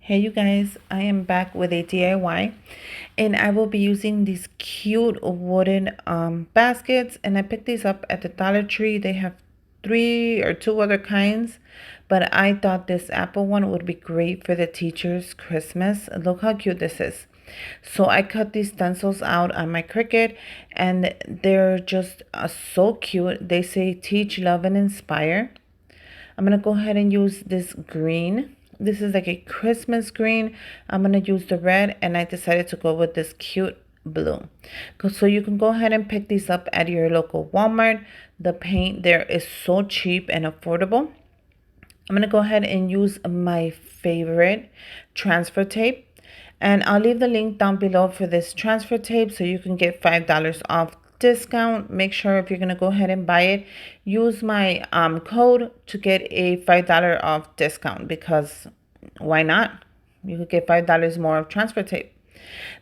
Hey you guys, I am back with a DIY and I will be using these cute wooden baskets, and I picked these up at the Dollar Tree. They have three or two other kinds, but I thought this apple one would be great for the teachers' Christmas. Look how cute this is. So I cut these stencils out on my Cricut, and they're just so cute. They say teach, love, and inspire. I'm going to go ahead and use this green. This is like a Christmas green. I'm going to use the red, and I decided to go with this cute blue. So you can go ahead and pick these up at your local Walmart. The paint there is so cheap and affordable. I'm going to go ahead and use my favorite transfer tape. And I'll leave the link down below for this transfer tape so you can get $5 off discount. Make sure if you're going to go ahead and buy it, use my code to get a $5 off discount, because why not? You could get $5 more of transfer tape.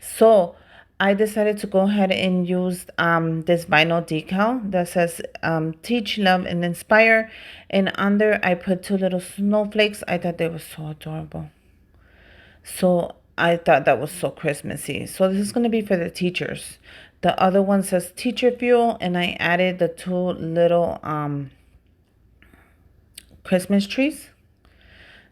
So I decided to go ahead and use this vinyl decal that says teach, love, and inspire. And under I put two little snowflakes. I thought they were so adorable. So I thought that was so Christmassy. So this is going to be for the teachers. The other one says teacher fuel, and I added the two little Christmas trees.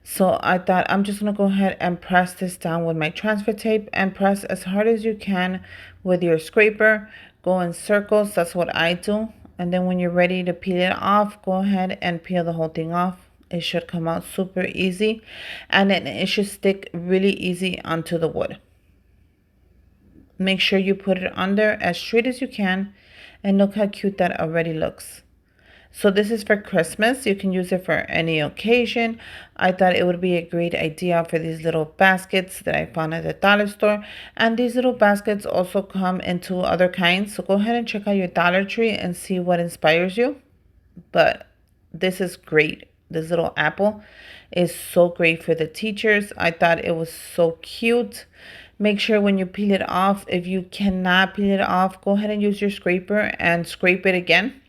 So I thought I'm just going to go ahead and press this down with my transfer tape, and press as hard as you can with your scraper. Go in circles. That's what I do. And then when you're ready to peel it off, go ahead and peel the whole thing off. It should come out super easy, and then it should stick really easy onto the wood. Make sure you put it under as straight as you can, and look how cute that already looks. So this is for Christmas. You can use it for any occasion. I thought it would be a great idea for these little baskets that I found at the dollar store. And these little baskets also come in two other kinds. So go ahead and check out your Dollar Tree and see what inspires you. But this is great. This little apple is so great for the teachers. I thought it was so cute. Make sure when you peel it off, if you cannot peel it off, go ahead and use your scraper and scrape it again.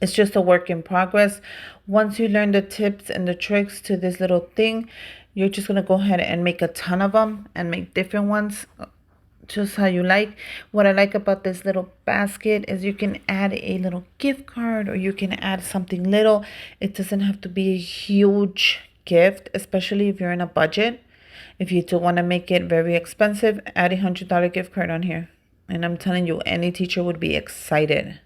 It's just a work in progress. Once you learn the tips and the tricks to this little thing, you're just going to go ahead and make a ton of them and make different ones, just how you like. What I like about this little basket is you can add a little gift card, or you can add something little. It doesn't have to be a huge gift, especially if you're in a budget. If you do want to make it very expensive, add $100 gift card on here. And I'm telling you, any teacher would be excited.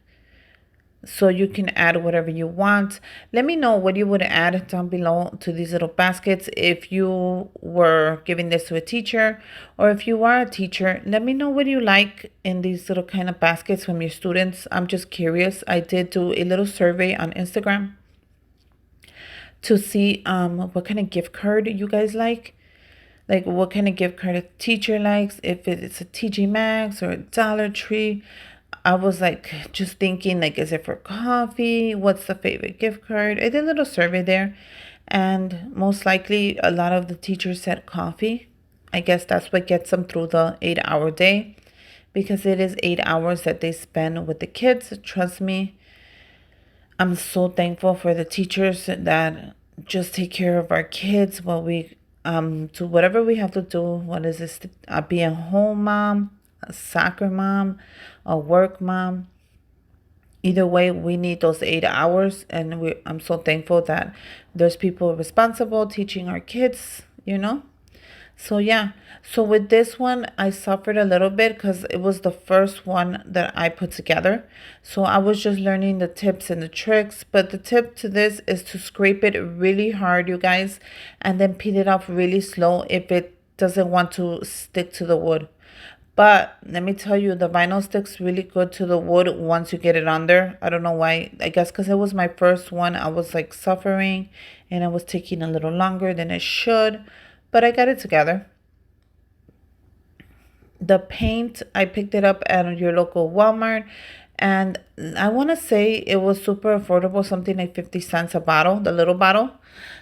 So you can add whatever you want. Let me know what you would add down below to these little baskets if you were giving this to a teacher, or if you are a teacher, let me know what you like in these little kind of baskets from your students. I'm just curious. I did do a little survey on Instagram to see what kind of gift card you guys like what kind of gift card a teacher likes, if it's a TJ Maxx or a Dollar Tree. I was like just thinking, like, is it for coffee? What's the favorite gift card? I did a little survey there, and most likely a lot of the teachers said coffee. I guess that's what gets them through the 8-hour day, because it is 8 hours that they spend with the kids. Trust me, I'm so thankful for the teachers that just take care of our kids while we do whatever we have to do. What is this? Be a home mom, a soccer mom, a work mom. Either way, we need those 8 hours, and I'm so thankful that there's people responsible teaching our kids, So yeah, so with this one, I suffered a little bit because it was the first one that I put together. So I was just learning the tips and the tricks. But the tip to this is to scrape it really hard, you guys, and then peel it off really slow if it doesn't want to stick to the wood. But let me tell you, the vinyl sticks really good to the wood once you get it under. I don't know why. I guess because it was my first one, I was like suffering, and it was taking a little longer than it should. But I got it together. The paint, I picked it up at your local Walmart. And I want to say it was super affordable, something like 50 cents a bottle, the little bottle.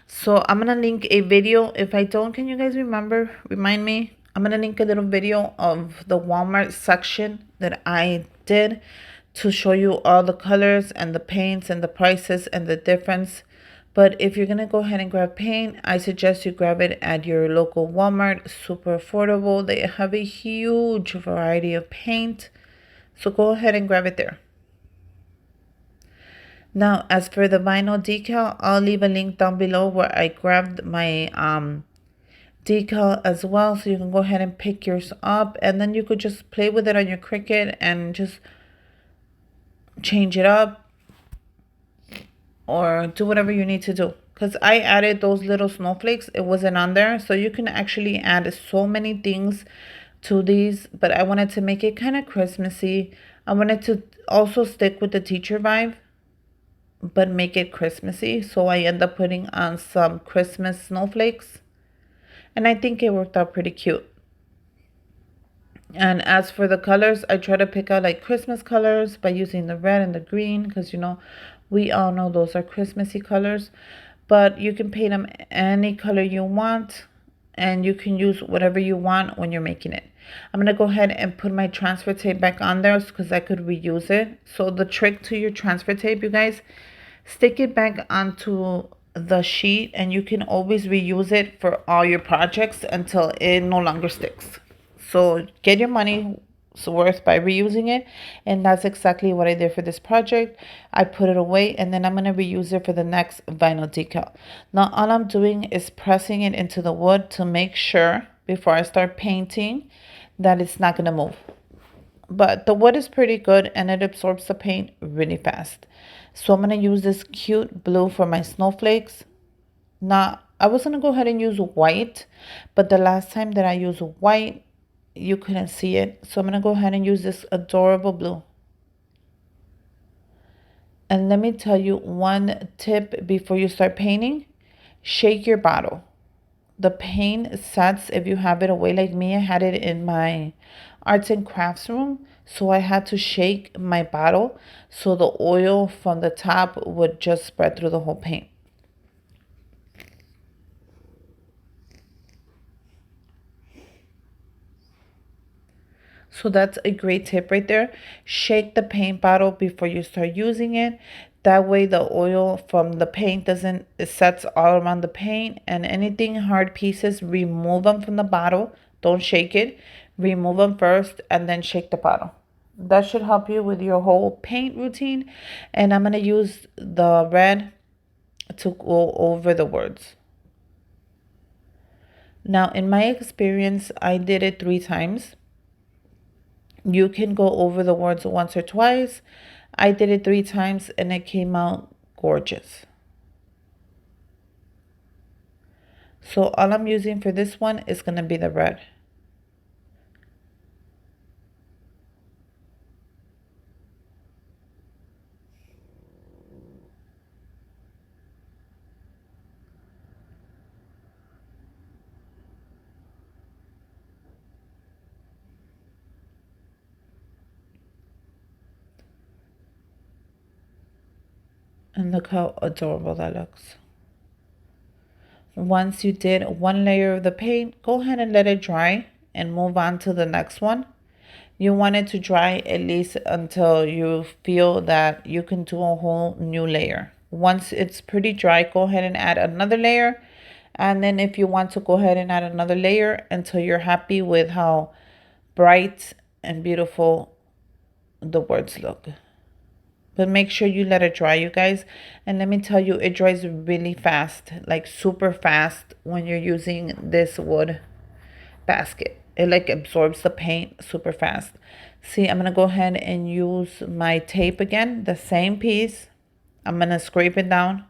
So I'm going to link a video. If I don't, can you guys remind me? I'm going to link a little video of the Walmart section that I did to show you all the colors and the paints and the prices and the difference But if you're going to go ahead and grab paint, I suggest you grab it at your local Walmart. Super affordable. They have a huge variety of paint. So go ahead and grab it there. Now, as for the vinyl decal, I'll leave a link down below where I grabbed my decal as well. So you can go ahead and pick yours up. And then you could just play with it on your Cricut and just change it up or do whatever you need to do. Because I added those little snowflakes. It wasn't on there. So you can actually add so many things to these. But I wanted to make it kind of Christmassy. I wanted to also stick with the teacher vibe, but make it Christmassy. So I end up putting on some Christmas snowflakes. And I think it worked out pretty cute. And as for the colors, I try to pick out like Christmas colors by using the red and the green. Because, you know, we all know those are Christmassy colors. But you can paint them any color you want. And you can use whatever you want when you're making it. I'm going to go ahead and put my transfer tape back on there because I could reuse it. So the trick to your transfer tape, you guys, stick it back onto the sheet and you can always reuse it for all your projects until it no longer sticks. So get your money worth by reusing it. And that's exactly what I did for this project. I put it away and then I'm going to reuse it for the next vinyl decal. Now all I'm doing is pressing it into the wood to make sure before I start painting that it's not going to move. But the wood is pretty good and it absorbs the paint really fast. So I'm going to use this cute blue for my snowflakes. Now, I was going to go ahead and use white, but the last time that I used white, you couldn't see it. So I'm going to go ahead and use this adorable blue. And let me tell you one tip before you start painting. Shake your bottle. The paint sets if you have it away like me. I had it in my arts and crafts room. So I had to shake my bottle so the oil from the top would just spread through the whole paint. So that's a great tip right there. Shake the paint bottle before you start using it. That way the oil from the paint it sets all around the paint, and anything hard pieces, remove them from the bottle. Don't shake it. Remove them first and then shake the bottle. That should help you with your whole paint routine. And I'm going to use the red to go over the words. Now, in my experience, I did it 3 times. You can go over the words once or twice. I did it 3 times and it came out gorgeous. So all I'm using for this one is going to be the red. And look how adorable that looks. Once you did one layer of the paint, go ahead and let it dry and move on to the next one. You want it to dry at least until you feel that you can do a whole new layer. Once it's pretty dry, go ahead and add another layer. And then if you want to go ahead and add another layer until you're happy with how bright and beautiful the words look. But make sure you let it dry, you guys. And let me tell you, it dries really fast, like super fast when you're using this wood basket. It like absorbs the paint super fast. See, I'm going to go ahead and use my tape again, the same piece. I'm going to scrape it down.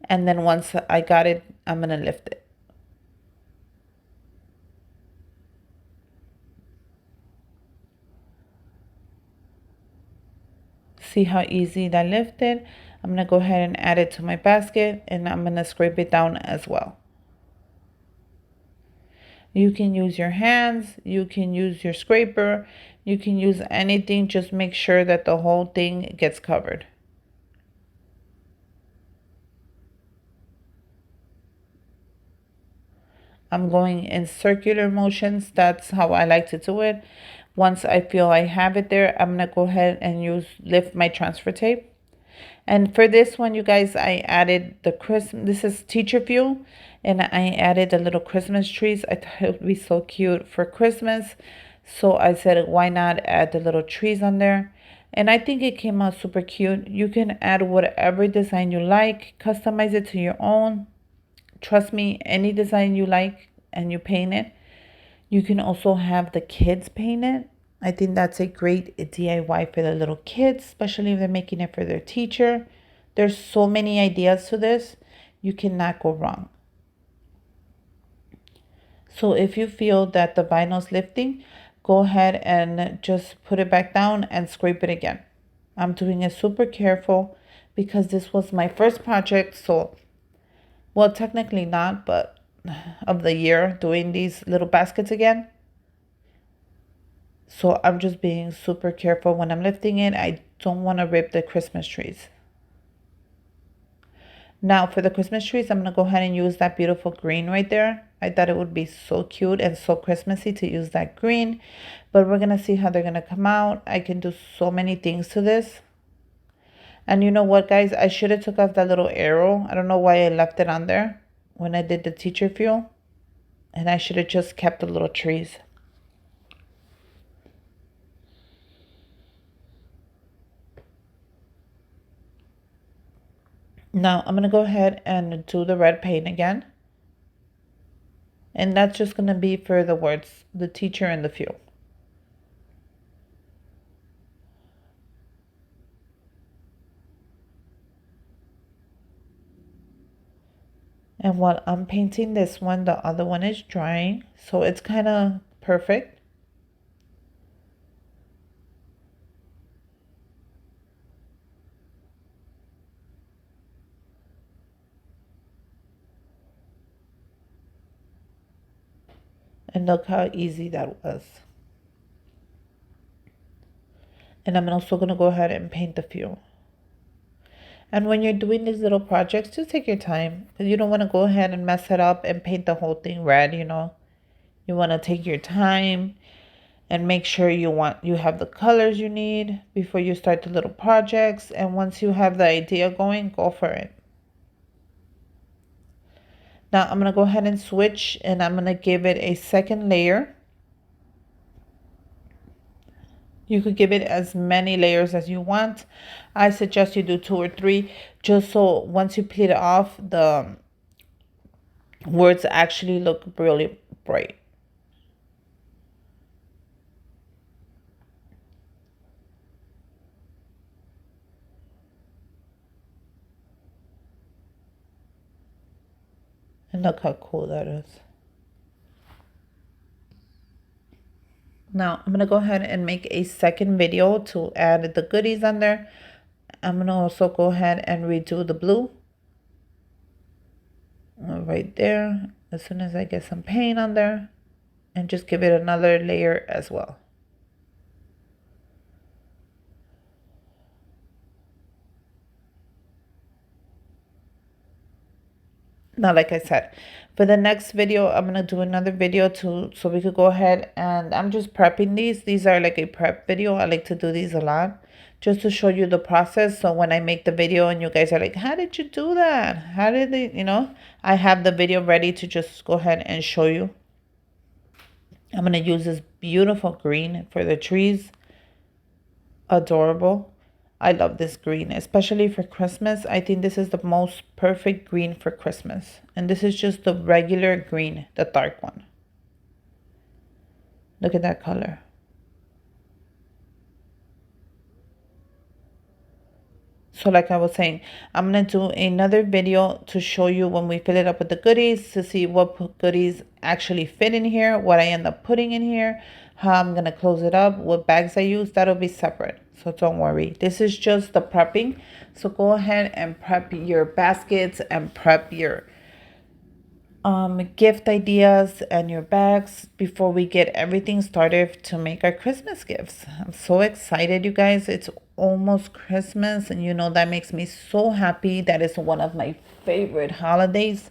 And then once I got it, I'm going to lift it. See how easy that lifted? I'm going to go ahead and add it to my basket and I'm going to scrape it down as well. You can use your hands, you can use your scraper, you can use anything. Just make sure that the whole thing gets covered. I'm going in circular motions. That's how I like to do it. Once I feel I have it there, I'm going to go ahead and lift my transfer tape. And for this one, you guys, I added the Christmas, this is teacher fuel, and I added the little Christmas trees. I thought it would be so cute for Christmas. So I said, why not add the little trees on there? And I think it came out super cute. You can add whatever design you like, customize it to your own. Trust me, any design you like and you paint it. You can also have the kids paint it. I think that's a great DIY for the little kids, especially if they're making it for their teacher. There's so many ideas to this. You cannot go wrong. So if you feel that the vinyl's lifting, go ahead and just put it back down and scrape it again. I'm doing it super careful because this was my first project. So, well, technically not, but of the year doing these little baskets again. So I'm just being super careful when I'm lifting it. I don't want to rip the Christmas trees. Now for the Christmas trees, I'm going to go ahead and use that beautiful green right there. I thought it would be so cute and so Christmassy to use that green. But we're going to see how they're going to come out. I can do so many things to this. And you know what, guys? I should have took off that little arrow. I don't know why I left it on there when I did the teacher fuel. And I should have just kept the little trees. Now I'm going to go ahead and do the red paint again. And that's just going to be for the words, the teacher and the fuel. And while I'm painting this one, the other one is drying. So it's kind of perfect. And look how easy that was. And I'm also going to go ahead and paint the fuel. And when you're doing these little projects, just take your time. Because you don't want to go ahead and mess it up and paint the whole thing red, you know. You want to take your time and make sure you have the colors you need before you start the little projects. And once you have the idea going, go for it. Now I'm going to go ahead and switch and I'm going to give it a second layer. You could give it as many layers as you want. I suggest you do 2 or 3 just so once you peel it off, the words actually look really bright. And look how cool that is. Now I'm going to go ahead and make a second video to add the goodies on there. I'm going to also go ahead and redo the blue. Right there. As soon as I get some paint on there. And just give it another layer as well. Now, like I said, for the next video, I'm going to do another video so we could go ahead and I'm just prepping these. These are like a prep video. I like to do these a lot just to show you the process. So when I make the video and you guys are like, how did you do that? How did they, you know, I have the video ready to just go ahead and show you. I'm going to use this beautiful green for the trees. Adorable. I love this green, especially for Christmas. I think this is the most perfect green for Christmas. And this is just the regular green, the dark one. Look at that color. So like I was saying, I'm going to do another video to show you when we fill it up with the goodies to see what goodies actually fit in here, what I end up putting in here, how I'm going to close it up, what bags I use. That'll be separate. So don't worry. This is just the prepping. So go ahead and prep your baskets and prep your gift ideas and your bags before we get everything started to make our Christmas gifts. I'm so excited, you guys. It's almost Christmas, and you know that makes me so happy. That is one of my favorite holidays.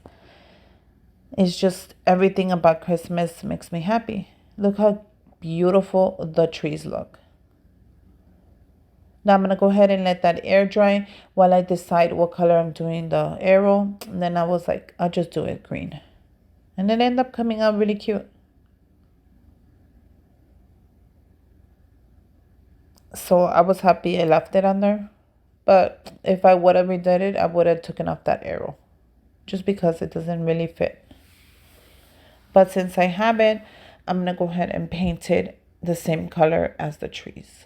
It's just everything about Christmas makes me happy. Look how beautiful the trees look. Now I'm going to go ahead and let that air dry while I decide what color I'm doing the arrow. And then I was like, I'll just do it green. And it ended up coming out really cute. So I was happy I left it on there. But if I would have redid it, I would have taken off that arrow. Just because it doesn't really fit. But since I have it, I'm going to go ahead and paint it the same color as the trees.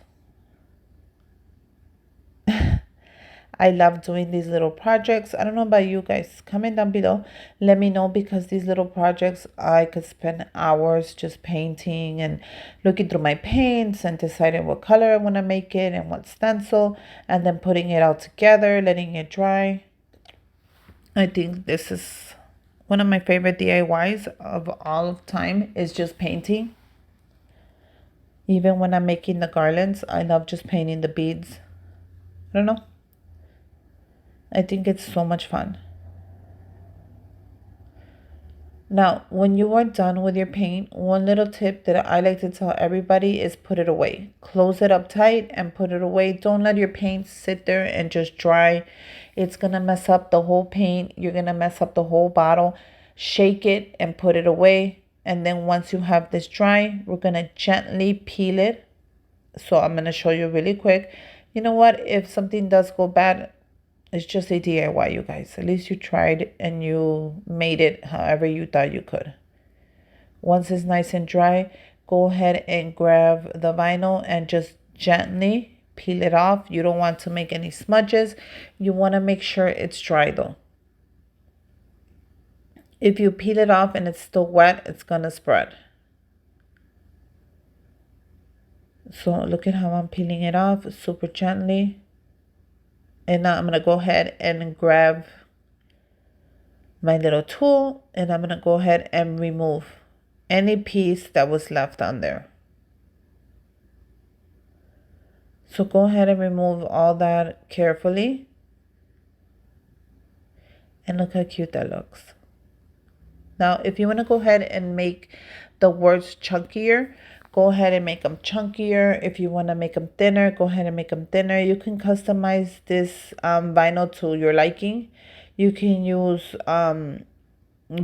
I love doing these little projects. I don't know about you guys. Comment down below. Let me know, because these little projects, I could spend hours just painting and looking through my paints and deciding what color I want to make it and what stencil, and then putting it all together, letting it dry. I think this is one of my favorite DIYs of all time, is just painting. Even when I'm making the garlands, I love just painting the beads. I don't know. I think it's so much fun. Now, when you are done with your paint, one little tip that I like to tell everybody is put it away. Close it up tight and put it away. Don't let your paint sit there and just dry. It's going to mess up the whole paint. You're going to mess up the whole bottle. Shake it and put it away. And then once you have this dry, we're going to gently peel it. So I'm going to show you really quick. You know what? If something does go bad, it's just a DIY, you guys. At least you tried and you made it however you thought you could. Once it's nice and dry, go ahead and grab the vinyl and just gently peel it off. You don't want to make any smudges. You want to make sure it's dry though. If you peel it off and it's still wet, it's going to spread. So look at how I'm peeling it off super gently. And now I'm going to go ahead and grab my little tool, and I'm going to go ahead and remove any piece that was left on there. So go ahead and remove all that carefully. And look how cute that looks. Now, if you want to go ahead and make the words chunkier, go ahead and make them chunkier. If you want to make them thinner, go ahead and make them thinner. You can customize this vinyl to your liking. You can use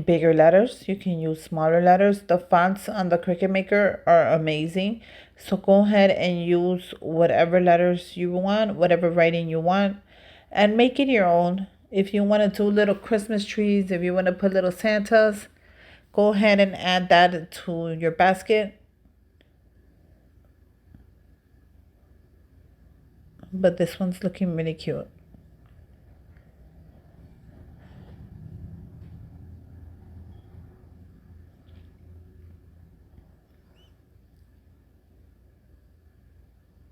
bigger letters. You can use smaller letters. The fonts on the Cricut Maker are amazing. So go ahead and use whatever letters you want, whatever writing you want, and make it your own. If you want to do little Christmas trees, if you want to put little Santas, go ahead and add that to your basket. But this one's looking really cute.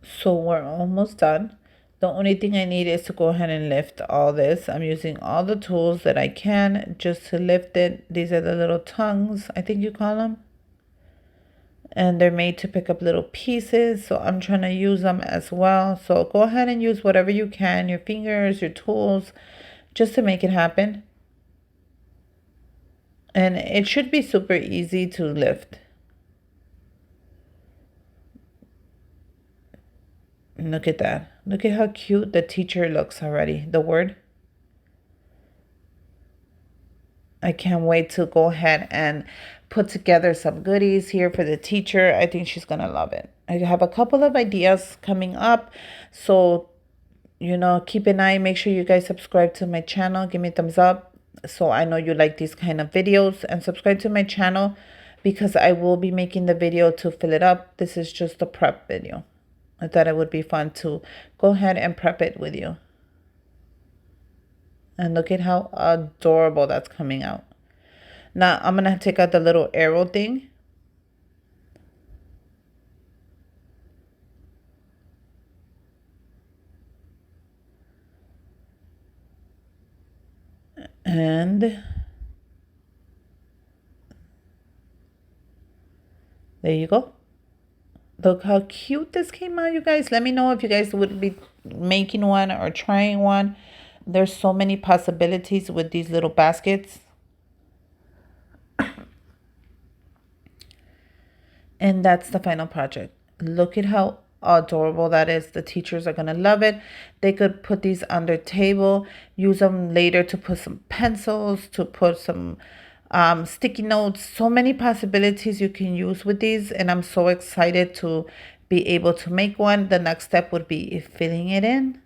So we're almost done. The only thing I need is to go ahead and lift all this. I'm using all the tools that I can just to lift it. These are the little tongues, I think you call them. And they're made to pick up little pieces. So I'm trying to use them as well. So go ahead and use whatever you can, your fingers, your tools, just to make it happen. And it should be super easy to lift. Look at that. Look at how cute the teacher looks already. The word. I can't wait to go ahead and put together some goodies here for the teacher. I think she's going to love it. I have a couple of ideas coming up. So, keep an eye. Make sure you guys subscribe to my channel. Give me a thumbs up so I know you like these kind of videos. And subscribe to my channel because I will be making the video to fill it up. This is just a prep video. I thought it would be fun to go ahead and prep it with you. And look at how adorable that's coming out. Now, I'm going to take out the little arrow thing. And there you go. Look how cute this came out, you guys. Let me know if you guys would be making one or trying one. There's so many possibilities with these little baskets. And that's the final project. Look at how adorable that is. The teachers are going to love it. They could put these on their table, use them later to put some pencils, to put some sticky notes. So many possibilities you can use with these, and I'm so excited to be able to make one. The next step would be filling it in.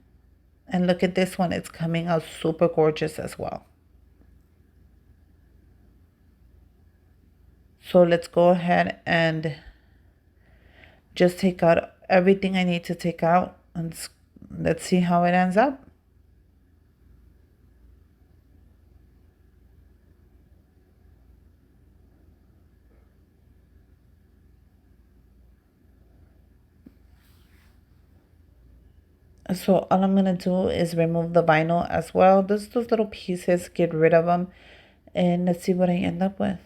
And look at this one. It's coming out super gorgeous as well. So let's go ahead and just take out everything I need to take out, and let's see how it ends up. So all I'm going to do is remove the vinyl as well. Those little pieces, get rid of them. And let's see what I end up with.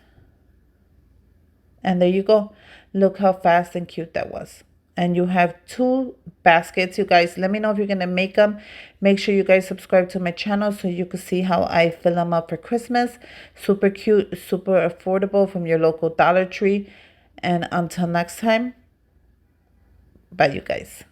And there you go. Look how fast and cute that was. And you have 2 baskets, you guys. Let me know if you're going to make them. Make sure you guys subscribe to my channel so you can see how I fill them up for Christmas. Super cute, super affordable from your local Dollar Tree. And until next time, bye you guys.